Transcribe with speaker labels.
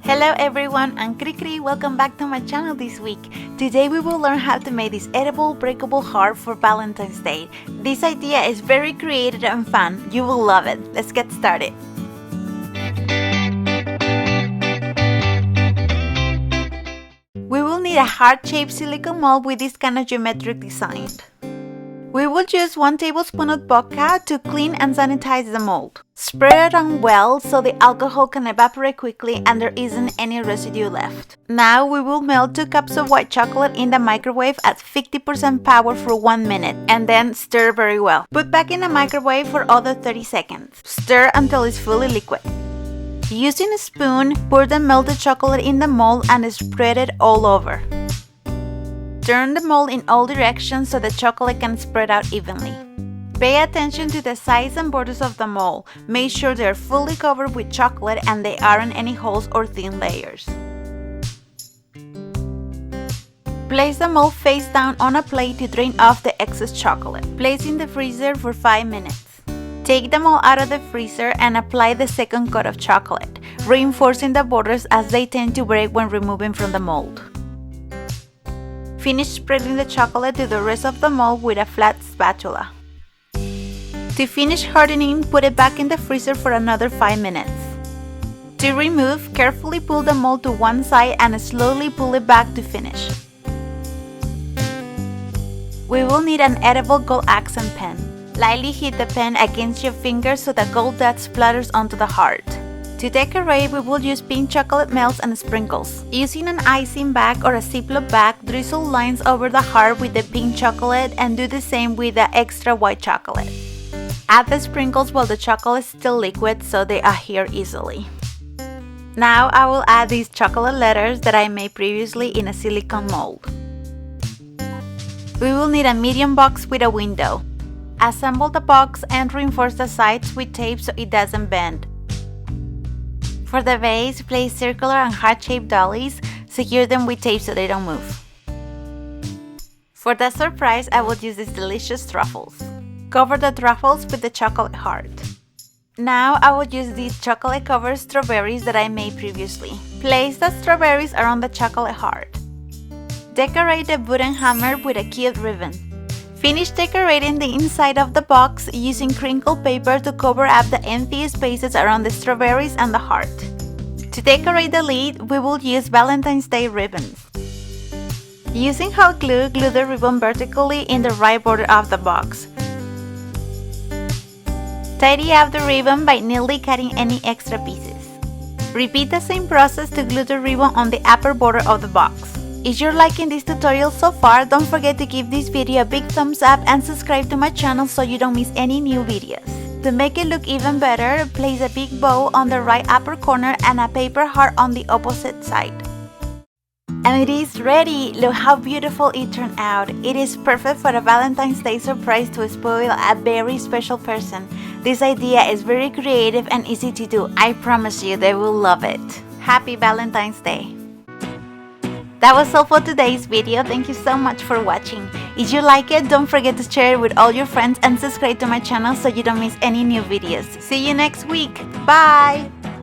Speaker 1: Hello everyone, I'm Cricri. Welcome back to my channel this week. Today we will learn how to make this edible breakable heart for Valentine's Day. This idea is very creative and fun. You will love it. Let's get started. We will need a heart-shaped silicone mold with this kind of geometric design. We will use 1 tablespoon of vodka to clean and sanitize the mold. Spread it on well so the alcohol can evaporate quickly and there isn't any residue left. Now we will melt 2 cups of white chocolate in the microwave at 50% power for 1 minute and then stir very well. Put back in the microwave for other 30 seconds. Stir until it's fully liquid. Using a spoon, pour the melted chocolate in the mold and spread it all over. Turn the mold in all directions so the chocolate can spread out evenly. Pay attention to the sides and borders of the mold. Make sure they are fully covered with chocolate and there aren't any holes or thin layers. Place the mold face down on a plate to drain off the excess chocolate. Place in the freezer for 5 minutes. Take the mold out of the freezer and apply the second coat of chocolate, reinforcing the borders as they tend to break when removing from the mold. Finish spreading the chocolate to the rest of the mold with a flat spatula. To finish hardening, put it back in the freezer for another 5 minutes. To remove, carefully pull the mold to one side and slowly pull it back to finish. We will need an edible gold accent pen. Lightly hit the pen against your fingers so the gold dust splatters onto the heart. To decorate, we will use pink chocolate melts and sprinkles. Using an icing bag or a Ziploc bag, drizzle lines over the heart with the pink chocolate and do the same with the extra white chocolate. Add the sprinkles while the chocolate is still liquid so they adhere easily. Now I will add these chocolate letters that I made previously in a silicone mold. We will need a medium box with a window. Assemble the box and reinforce the sides with tape so it doesn't bend. For the base, place circular and heart-shaped dollies. Secure them with tape so they don't move. For the surprise, I will use these delicious truffles. Cover the truffles with the chocolate heart. Now I will use these chocolate-covered strawberries that I made previously. Place the strawberries around the chocolate heart. Decorate the wooden hammer with a cute ribbon. Finish decorating the inside of the box using crinkle paper to cover up the empty spaces around the strawberries and the heart. To decorate the lid, we will use Valentine's Day ribbons. Using hot glue, glue the ribbon vertically in the right border of the box. Tidy up the ribbon by neatly cutting any extra pieces. Repeat the same process to glue the ribbon on the upper border of the box. If you're liking this tutorial so far, don't forget to give this video a big thumbs up and subscribe to my channel so you don't miss any new videos. To make it look even better, place a big bow on the right upper corner and a paper heart on the opposite side. And it is ready! Look how beautiful it turned out. It is perfect for a Valentine's Day surprise to spoil a very special person. This idea is very creative and easy to do. I promise you they will love it. Happy Valentine's Day! That was all for today's video. Thank you so much for watching. If you like it, don't forget to share it with all your friends and subscribe to my channel so you don't miss any new videos. See you next week. Bye!